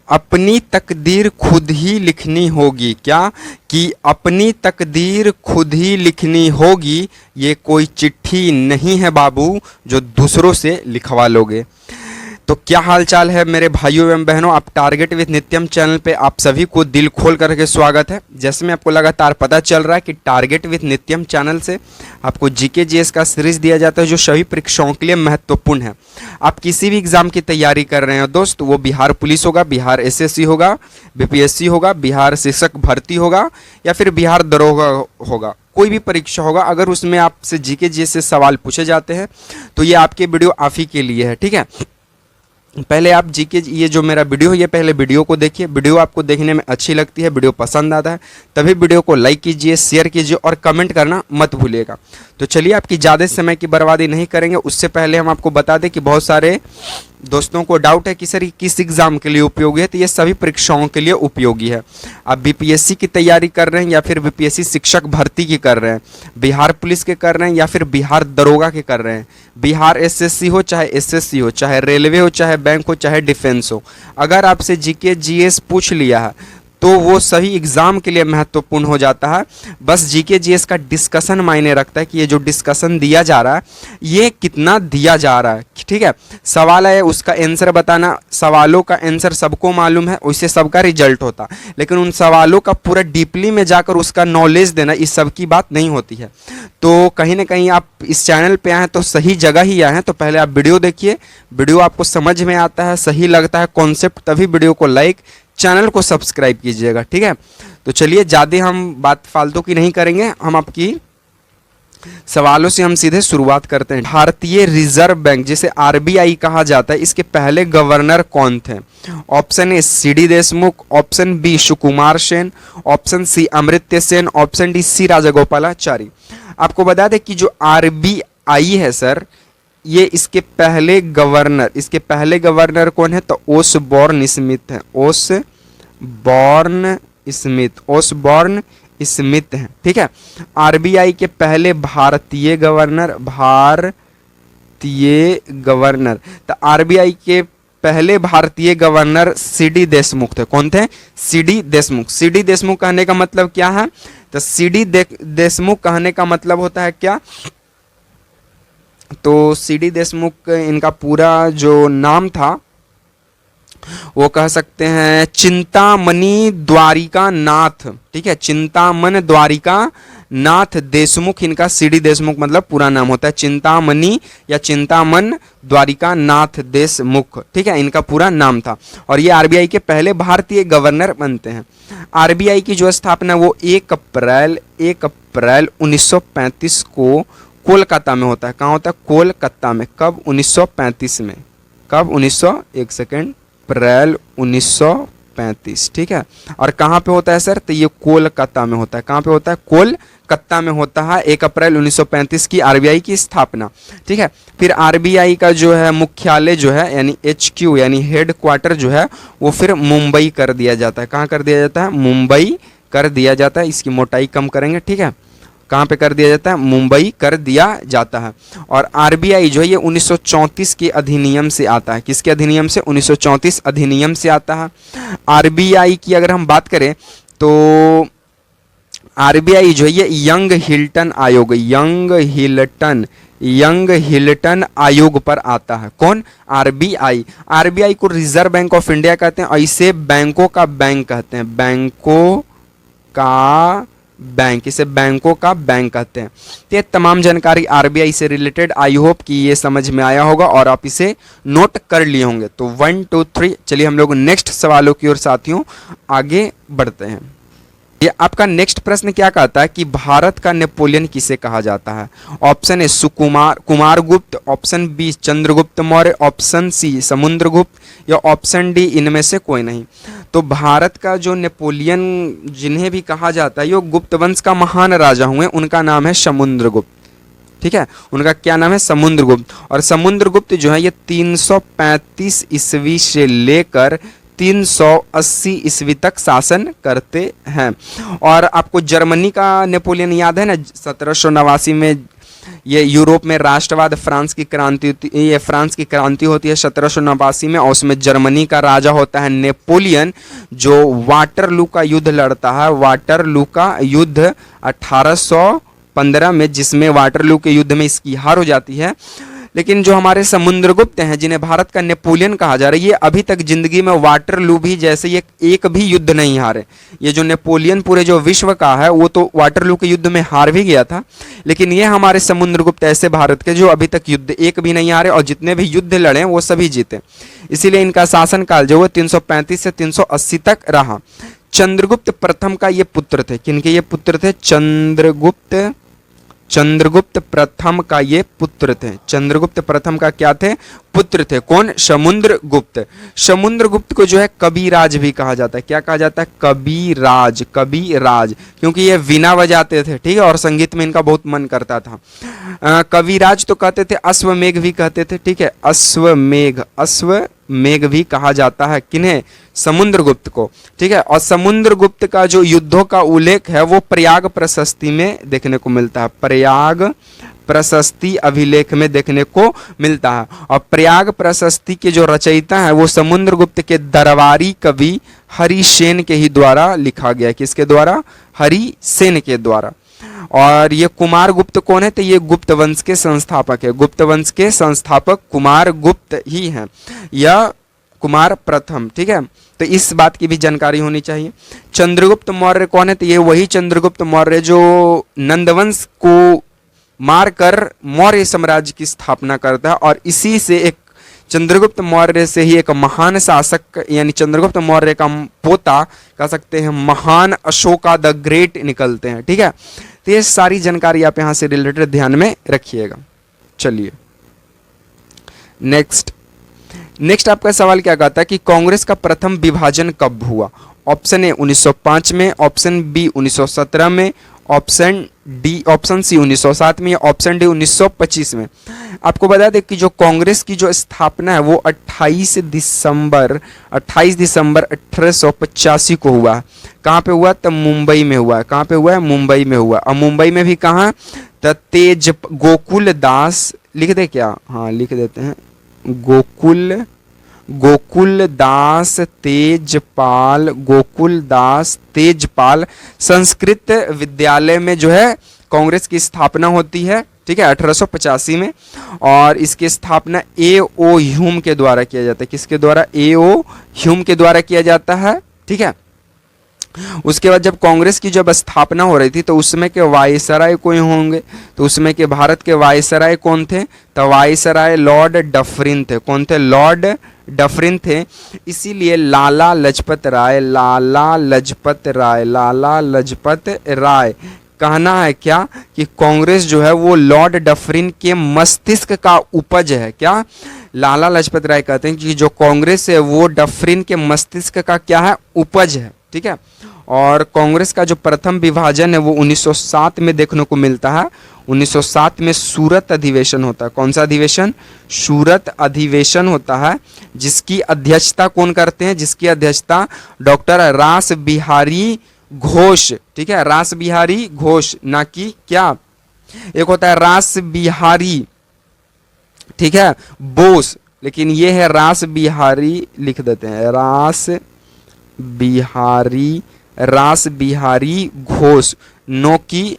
अपनी तकदीर खुद ही लिखनी होगी। क्या? कि अपनी तकदीर खुद ही लिखनी होगी, ये कोई चिट्ठी नहीं है बाबू जो दूसरों से लिखवा लोगे। तो क्या हाल चाल है मेरे भाइयों एवं बहनों, आप टारगेट विद नित्यम चैनल पे आप सभी को दिल खोल करके स्वागत है। जैसे में आपको लगातार पता चल रहा है कि टारगेट विद नित्यम चैनल से आपको जीके जीएस का सीरीज दिया जाता है जो सभी परीक्षाओं के लिए महत्वपूर्ण है। आप किसी भी एग्जाम की तैयारी कर रहे हैं दोस्त, वो बिहार पुलिस होगा, बिहार एसएससी होगा, बीपीएससी होगा, बिहार शिक्षक भर्ती होगा या फिर बिहार दरोगा होगा, कोई भी परीक्षा होगा, अगर उसमें आपसे जीके जीएस से सवाल पूछे जाते हैं तो ये आपके वीडियो आप ही के लिए है। ठीक है, पहले आप जीके ये जो मेरा वीडियो है, ये पहले वीडियो को देखिए। वीडियो आपको देखने में अच्छी लगती है, वीडियो पसंद आता है, तभी वीडियो को लाइक कीजिए, शेयर कीजिए और कमेंट करना मत भूलिएगा। तो चलिए आपकी ज़्यादा समय की बर्बादी नहीं करेंगे, उससे पहले हम आपको बता दें कि बहुत सारे दोस्तों को डाउट है कि सर किस एग्ज़ाम के लिए उपयोगी है, तो ये सभी परीक्षाओं के लिए उपयोगी है। आप बीपीएससी की तैयारी कर रहे हैं या फिर बीपीएससी शिक्षक भर्ती की कर रहे हैं, बिहार पुलिस के कर रहे हैं या फिर बिहार दरोगा के कर रहे हैं, बिहार एसएससी हो चाहे एसएससी हो, चाहे रेलवे हो, चाहे बैंक हो, चाहे डिफेंस हो, अगर आपसे जीके जीएस पूछ लिया है तो वो सही एग्ज़ाम के लिए महत्वपूर्ण हो जाता है। बस जीके जीएस का डिस्कशन मायने रखता है कि ये जो डिस्कशन दिया जा रहा है ये कितना दिया जा रहा है। ठीक है, सवाल है उसका आंसर बताना, सवालों का आंसर सबको मालूम है, उससे सबका रिजल्ट होता, लेकिन उन सवालों का पूरा डीपली में जाकर उसका नॉलेज देना, इस सब की बात नहीं होती है। तो कहीं ना कहीं आप इस चैनल पे आए हैं तो सही जगह ही आए हैं। तो पहले आप वीडियो देखिए, वीडियो आपको समझ में आता है, सही लगता है कॉन्सेप्ट, तभी वीडियो को लाइक, चैनल को सब्सक्राइब कीजिएगा। ठीक है, तो चलिए ज़्यादा हम बात फालतू की नहीं करेंगे, हम आपकी सवालों से हम सीधे शुरुआत करते हैं। भारतीय रिजर्व बैंक जिसे आरबीआई कहा जाता है, इसके पहले गवर्नर कौन थे? Option A C D Deshmukh, option B Sukumar Sen, option C Amartya Sen, option D C Rajagopalachari. आपको बता दें कि जो आरबीआई है सर, ये इसके पहले गवर्नर कौन है? तो ओसबॉर्न स्मिथ है, ओसबॉर्न स्मिथ है। ठीक है, आरबीआई के पहले भारतीय गवर्नर, तो आरबीआई के पहले भारतीय गवर्नर सीडी देशमुख थे। कौन थे? सीडी देशमुख। सीडी देशमुख कहने का मतलब क्या है? तो सीडी देशमुख कहने का मतलब होता है क्या? तो सीडी देशमुख इनका पूरा जो नाम था वो कह सकते हैं चिंतामणि द्वारिका नाथ। ठीक है, चिंतामन द्वारिका नाथ देशमुख, इनका सीडी देशमुख मतलब पूरा नाम होता है, चिंतामणि या चिंतामन द्वारिका नाथ देशमुख। ठीक है, इनका पूरा नाम था और ये आरबीआई के पहले भारतीय गवर्नर बनते हैं। आरबीआई की जो स्थापना वो 1 अप्रैल 1935 को कोलकाता में होता है। कहाँ होता है? कोलकाता में। कब? 1935 में। कब? अप्रैल 1935। ठीक है, और कहाँ पे होता है सर? तो ये कोलकाता में होता है। कहाँ पे होता है? कोलकाता में होता है 1 अप्रैल 1935 की आरबीआई की स्थापना। ठीक है, फिर आरबीआई का जो है मुख्यालय जो है यानी HQ यानी हेड क्वार्टर जो है वो फिर मुंबई कर दिया जाता है। कहाँ कर दिया जाता है? मुंबई कर दिया जाता है। इसकी मोटाई कम करेंगे। ठीक है, कहाँ पे कर दिया जाता है? मुंबई कर दिया जाता है। और आरबीआई जो है ये 1934 के अधिनियम से आता है। किसके अधिनियम से? 1934 अधिनियम से आता है। आरबीआई की अगर हम बात करें तो आरबीआई जो है ये यंग हिल्टन आयोग पर आता है। कौन? आरबीआई। आरबीआई को रिजर्व बैंक ऑफ इंडिया कहते हैं, ऐसे बैंकों का बैंक कहते हैं, इसे बैंकों का बैंक कहते हैं। तो ये तमाम जानकारी आरबीआई से रिलेटेड आई होप कि ये समझ में आया होगा और आप इसे नोट कर लिए होंगे। तो 1 2 3 चलिए हम लोग नेक्स्ट सवालों की ओर साथियों आगे बढ़ते हैं। ये आपका नेक्स्ट प्रश्न क्या कहता है कि भारत का नेपोलियन किसे कहा जाता है? Option A Kumaragupta, option B Chandragupta Maurya, option C Samudragupta या ऑप्शन डी इनमें से कोई नहीं। तो भारत का जो नेपोलियन जिन्हें भी कहा जाता है ये गुप्त वंश का महान राजा हुए, उनका नाम है समुद्रगुप्त। ठीक है, उनका क्या नाम है? समुद्रगुप्त। और समुद्रगुप्त जो है ये 335 ईस्वी से लेकर 380 ईस्वी तक शासन करते हैं। और आपको जर्मनी का नेपोलियन याद है ना, 1789 में ये यूरोप में राष्ट्रवाद, फ्रांस की क्रांति होती, ये फ्रांस की क्रांति होती है 1789 में, और उसमें जर्मनी का राजा होता है नेपोलियन, जो वाटरलू का युद्ध लड़ता है। वाटरलू का युद्ध 1815 में, जिसमें वाटरलू के युद्ध में इसकी हार हो जाती है। लेकिन जो हमारे समुद्रगुप्त हैं, जिन्हें भारत का नेपोलियन कहा जा रहा है, ये अभी तक जिंदगी में वाटरलू भी जैसे ये एक भी युद्ध नहीं हारे। ये जो नेपोलियन पूरे जो विश्व का है, वो तो वाटरलू के युद्ध में हार भी गया था, लेकिन ये हमारे समुद्रगुप्त ऐसे भारत के जो अभी तक युद्ध एक भी नहीं हारे, और जितने भी युद्ध लड़े वो सभी जीते। इसीलिए इनका शासनकाल जो है 335 से 380 तक रहा। चंद्रगुप्त प्रथम का ये पुत्र थे। किनके ये पुत्र थे? चंद्रगुप्त प्रथम का ये पुत्र थे। चंद्रगुप्त प्रथम का क्या थे? पुत्र थे। कौन? समुद्रगुप्त। समुद्रगुप्त को जो है कविराज भी कहा जाता है। क्या कहा जाता है? कविराज। कविराज, क्योंकि ये वीणा बजाते थे, ठीक है, और संगीत में इनका बहुत मन करता था। कविराज तो कहते थे, अश्वमेघ भी कहते थे, ठीक है, अश्वमेघ। अश्वमेघ भी कहा जाता है किन्हें? समुद्रगुप्त को, ठीक है। और समुद्रगुप्त का जो युद्धों का उल्लेख है वो प्रयाग प्रशस्ति में देखने को मिलता है। प्रयाग प्रशस्ति अभिलेख में देखने को मिलता है। और प्रयाग प्रशस्ति के जो रचयिता है वो समुद्रगुप्त के दरबारी कवि हरिसेन के ही द्वारा लिखा गया। किसके द्वारा? हरिसेन के द्वारा। और ये कुमार गुप्त कौन है? तो ये गुप्त वंश के संस्थापक है। गुप्त वंश के संस्थापक कुमार गुप्त ही हैं, या कुमार प्रथम, ठीक है। तो इस बात की भी जानकारी होनी चाहिए। चंद्रगुप्त मौर्य कौन है? तो ये वही चंद्रगुप्त मौर्य जो नंदवंश को मारकर मौर्य साम्राज्य की स्थापना करता है, और इसी से एक चंद्रगुप्त मौर्य से ही एक महान शासक, यानी चंद्रगुप्त मौर्य का पोता कह सकते हैं, महान अशोका द ग्रेट निकलते हैं, ठीक है। तो ये सारी जानकारी आप यहां से रिलेटेड ध्यान में रखिएगा। चलिए नेक्स्ट आपका सवाल क्या कहता है कि कांग्रेस का प्रथम विभाजन कब हुआ? ऑप्शन ए 1905 में, ऑप्शन बी 1917 में, ऑप्शन सी 1907 में, या ऑप्शन डी 1925 में। आपको बता दें कि जो कांग्रेस की जो स्थापना है वो 28 दिसंबर 1885 को हुआ। कहाँ पे हुआ? तब मुंबई में हुआ। कहाँ पे हुआ है? मुंबई में हुआ। और मुंबई में भी कहाँ? तो तेज गोकुल दास, लिख दे क्या? हाँ लिख देते हैं, गोकुल दास तेजपाल संस्कृत विद्यालय में जो है कांग्रेस की स्थापना होती है, ठीक है, 1885 में। और इसकी स्थापना A.O. ह्यूम के द्वारा किया जाता है। किसके द्वारा? A.O. ह्यूम के द्वारा किया जाता है, ठीक है। उसके बाद जब कांग्रेस की जब स्थापना हो रही थी तो उसमें के वायसराय कोई होंगे, तो उसमें के भारत के वायसराय कौन थे? तो वायसराय लॉर्ड डफरिन थे। कौन थे? लॉर्ड डफरिन थे। इसीलिए लाला लजपत राय कहना है क्या कि कांग्रेस जो है वो लॉर्ड डफरिन के मस्तिष्क का उपज है। क्या? लाला लाजपत राय कहते हैं कि जो कांग्रेस है वो डफरिन के मस्तिष्क का क्या है? उपज है, ठीक है। और कांग्रेस का जो प्रथम विभाजन है वो 1907 में देखने को मिलता है। 1907 में सूरत अधिवेशन होता है। कौन सा अधिवेशन? सूरत अधिवेशन होता है, जिसकी अध्यक्षता कौन करते हैं? जिसकी अध्यक्षता डॉक्टर रास बिहारी घोष, ठीक है, रास बिहारी घोष, ना कि क्या, एक होता है रास बिहारी, ठीक है, बोस, लेकिन ये है रास बिहारी, लिख देते हैं रास बिहारी घोष, नो की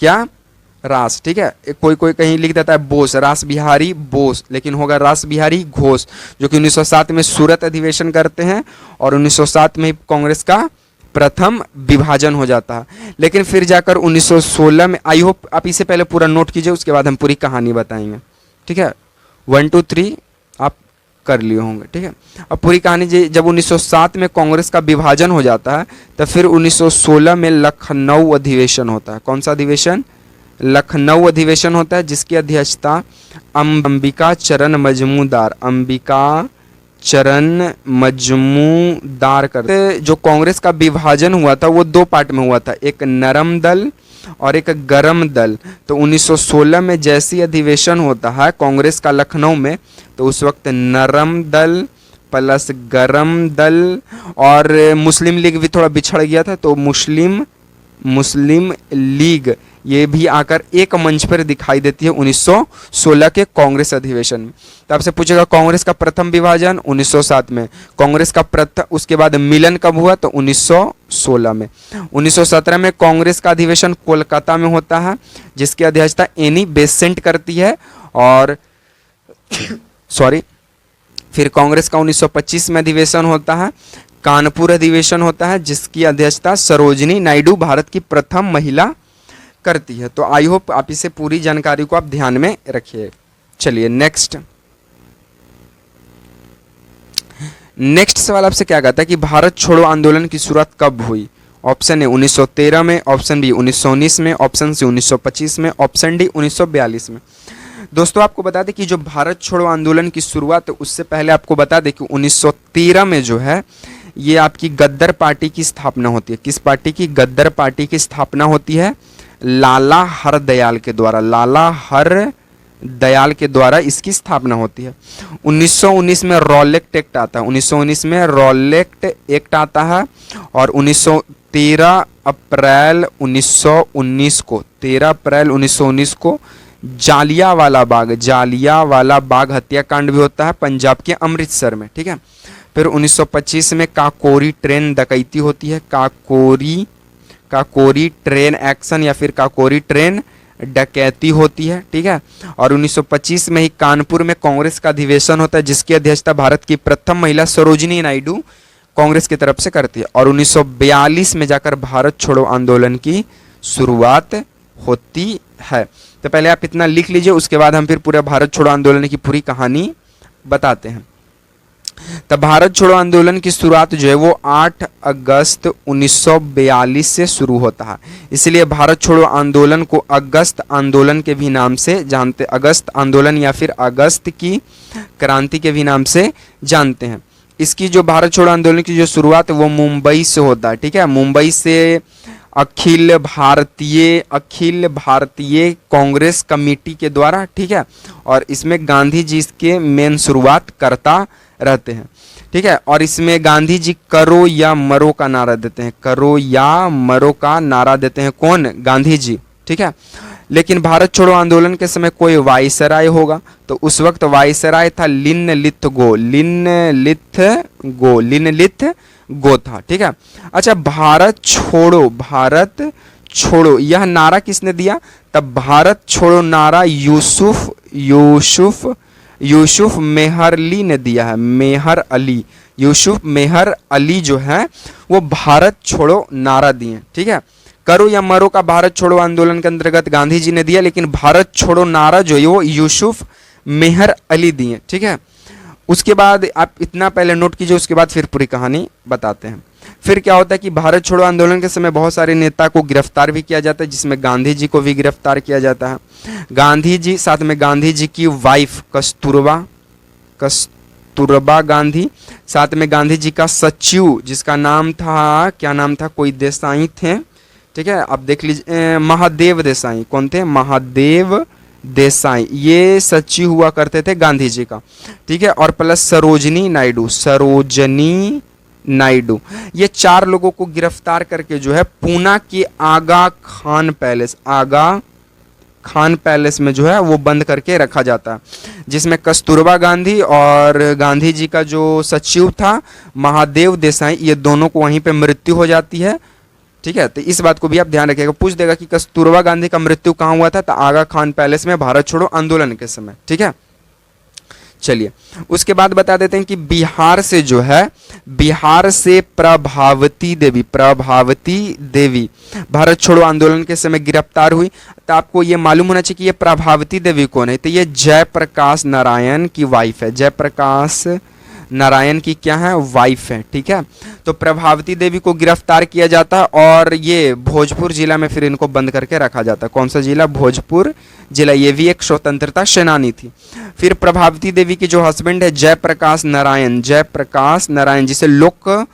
क्या, रास, ठीक है। कोई कहीं लिख देता है बोस, रास बिहारी बोस, लेकिन होगा रास बिहारी घोष, जो कि 1907 में सूरत अधिवेशन करते हैं और 1907 में कांग्रेस का प्रथम विभाजन हो जाता है। लेकिन फिर जाकर 1916 में, आई होप आप इसे पहले पूरा नोट कीजिए, उसके बाद हम पूरी कहानी बताएंगे, ठीक है। 1 2 3 आप कर लिए होंगे, ठीक है। अब पूरी कहानी जब 1907 में कांग्रेस का विभाजन हो जाता है तो फिर 1916 में लखनऊ अधिवेशन होता है। कौन सा अधिवेशन? लखनऊ अधिवेशन होता है, जिसकी अध्यक्षता अंबिका चरण मजमूदार करते। जो कांग्रेस का विभाजन हुआ था वो 2 पार्ट में हुआ था, एक नरम दल और एक गरम दल। तो 1916 में जैसी अधिवेशन होता है कांग्रेस का लखनऊ में, तो उस वक्त नरम दल प्लस गरम दल, और मुस्लिम लीग भी थोड़ा बिछड़ गया था, तो मुस्लिम लीग ये भी आकर एक मंच पर दिखाई देती है 1916 के कांग्रेस अधिवेशन में। तो आपसे पूछेगा कांग्रेस का प्रथम विभाजन 1907 में, कांग्रेस का उसके बाद मिलन कब हुआ तो 1916 में। 1917 में कांग्रेस का अधिवेशन कोलकाता में होता है जिसकी अध्यक्षता एनी बेसेंट करती है। और सॉरी, फिर कांग्रेस का 1925 में अधिवेशन होता है, कानपुर अधिवेशन होता है जिसकी अध्यक्षता सरोजिनी नायडू भारत की प्रथम महिला करती है। तो आई होप आप इसे पूरी जानकारी को आप ध्यान में रखिए। चलिए नेक्स्ट सवाल आपसे क्या कहता है कि भारत छोड़ो आंदोलन की शुरुआत कब हुई? ऑप्शन ए 1913 में, ऑप्शन बी 1919 में, ऑप्शन सी 1925 में, ऑप्शन डी 1942 में। दोस्तों आपको बता दें कि जो भारत छोड़ो आंदोलन की शुरुआत है उससे पहले आपको बता दें कि 1913 में जो है ये आपकी गद्दर पार्टी की स्थापना होती है। किस पार्टी की? गद्दर पार्टी की स्थापना होती है लाला हरदयाल के द्वारा। लाला हरदयाल के द्वारा इसकी स्थापना होती है। 1919 में रॉलेक्ट एक्ट आता है, 1919 में रॉलेक्ट एक्ट आता है और 13 अप्रैल 1919 को 13 अप्रैल 1919 को जालियांवाला बाग हत्याकांड भी होता है पंजाब के अमृतसर में। ठीक है। फिर 1925 में काकोरी ट्रेन डकैती होती है, काकोरी ट्रेन एक्शन या फिर काकोरी ट्रेन डकैती होती है। ठीक है। और 1925 में ही कानपुर में कांग्रेस का अधिवेशन होता है जिसकी अध्यक्षता भारत की प्रथम महिला सरोजिनी नायडू कांग्रेस की तरफ से करती है। और 1942 में जाकर भारत छोड़ो आंदोलन की शुरुआत होती है। तो पहले आप इतना लिख लीजिए, उसके बाद हम फिर पूरे भारत छोड़ो आंदोलन की पूरी कहानी बताते हैं। तब भारत छोड़ो आंदोलन की शुरुआत जो है वो 8 अगस्त 1942 से शुरू होता है। इसलिए भारत छोड़ो आंदोलन को अगस्त आंदोलन के भी नाम से जानते, अगस्त आंदोलन या फिर अगस्त की क्रांति के भी नाम से जानते हैं। इसकी जो भारत छोड़ो आंदोलन की जो शुरुआत है वो मुंबई से होता है। ठीक है। मुंबई से अखिल भारतीय कांग्रेस कमेटी के द्वारा। ठीक है। और इसमें गांधी जी इसके मेन शुरुआत करता रहते हैं। ठीक है। और इसमें गांधी जी करो या मरो का नारा देते हैं, करो या मरो का नारा देते हैं। कौन? गांधी जी। ठीक है। लेकिन भारत छोड़ो आंदोलन के समय कोई वायसराय होगा तो उस वक्त वायसराय था लिनलिथ गो था। ठीक है। अच्छा, भारत छोड़ो यह नारा किसने दिया? तब भारत छोड़ो नारा यूसुफ मेहरली ने दिया है। यूसुफ मेहर अली जो है वो भारत छोड़ो नारा दिए। ठीक है। करो या मरो का भारत छोड़ो आंदोलन के अंतर्गत गांधी जी ने दिया, लेकिन भारत छोड़ो नारा जो है वो यूसुफ मेहर अली दिए। ठीक है। उसके बाद आप इतना पहले नोट कीजिए, उसके बाद फिर पूरी कहानी बताते हैं। फिर क्या होता है कि भारत छोड़ो आंदोलन के समय बहुत सारे नेता को गिरफ्तार भी किया जाता है, जिसमें गांधी जी को भी गिरफ्तार किया जाता है। गांधी जी, साथ में गांधी जी की वाइफ कस्तूरबा गांधी, साथ में गांधी जी का सचिव जिसका नाम था, क्या नाम था, कोई देसाई थे। ठीक है। अब देख लीजिए, महादेव देसाई। कौन थे? महादेव देसाई, ये सचिव हुआ करते थे गांधी जी का। ठीक है। और प्लस सरोजनी नायडू, ये 4 लोगों को गिरफ्तार करके जो है पूना के आगा खान पैलेस में जो है वो बंद करके रखा जाता है, जिसमें कस्तूरबा गांधी और गांधी जी का जो सचिव था महादेव देसाई, ये दोनों को वहीं पे मृत्यु हो जाती है। ठीक है। तो इस बात को भी आप ध्यान रखिएगा। पूछ देगा कि कस्तूरबा गांधी का मृत्यु कहाँ हुआ था? तो आगा खान पैलेस में भारत छोड़ो आंदोलन के समय। ठीक है। चलिए उसके बाद बता देते हैं कि बिहार से प्रभावती देवी भारत छोड़ो आंदोलन के समय गिरफ्तार हुई। तो आपको ये मालूम होना चाहिए कि ये प्रभावती देवी कौन है? तो ये जयप्रकाश नारायण की वाइफ है। जयप्रकाश नारायण की क्या है? वाइफ है। ठीक है। तो प्रभावती देवी को गिरफ्तार किया जाता है और ये भोजपुर जिला में फिर इनको बंद करके रखा जाता है। कौन सा जिला? भोजपुर जिला। ये भी एक स्वतंत्रता सेनानी थी। फिर प्रभावती देवी की जो हस्बैंड है जयप्रकाश नारायण, जिसे लोक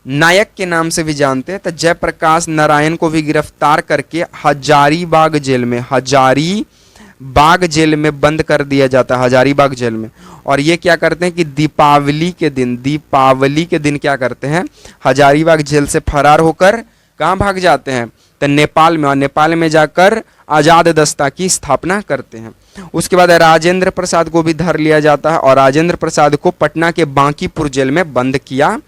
नायक के नाम से भी जानते हैं, तो जयप्रकाश नारायण को भी गिरफ्तार करके हजारीबाग जेल में बंद कर दिया जाता है, हजारीबाग जेल में। और ये क्या करते हैं कि दीपावली के दिन क्या करते हैं? हजारीबाग जेल से फरार होकर कहाँ भाग जाते हैं? तो नेपाल में, और नेपाल में जाकर आज़ाद दस्ता की स्थापना करते हैं। उसके बाद राजेंद्र प्रसाद को भी धर लिया जाता है और राजेंद्र प्रसाद को पटना के बांकीपुर जेल में बंद किया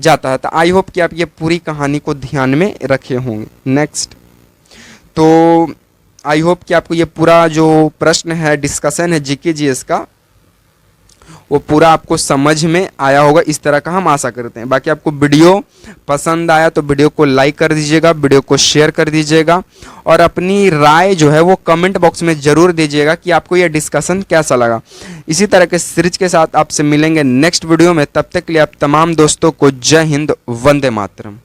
जाता है। तो आई होप कि आप ये पूरी कहानी को ध्यान में रखे होंगे। नेक्स्ट, तो आई होप कि आपको ये पूरा जो प्रश्न है, डिस्कशन है जीके जीएस का, वो पूरा आपको समझ में आया होगा, इस तरह का हम आशा करते हैं। बाकी आपको वीडियो पसंद आया तो वीडियो को लाइक कर दीजिएगा, वीडियो को शेयर कर दीजिएगा और अपनी राय जो है वो कमेंट बॉक्स में ज़रूर दीजिएगा कि आपको यह डिस्कशन कैसा लगा। इसी तरह के सीरीज के साथ आपसे मिलेंगे नेक्स्ट वीडियो में। तब तक के लिए आप तमाम दोस्तों को जय हिंद, वंदे मातरम।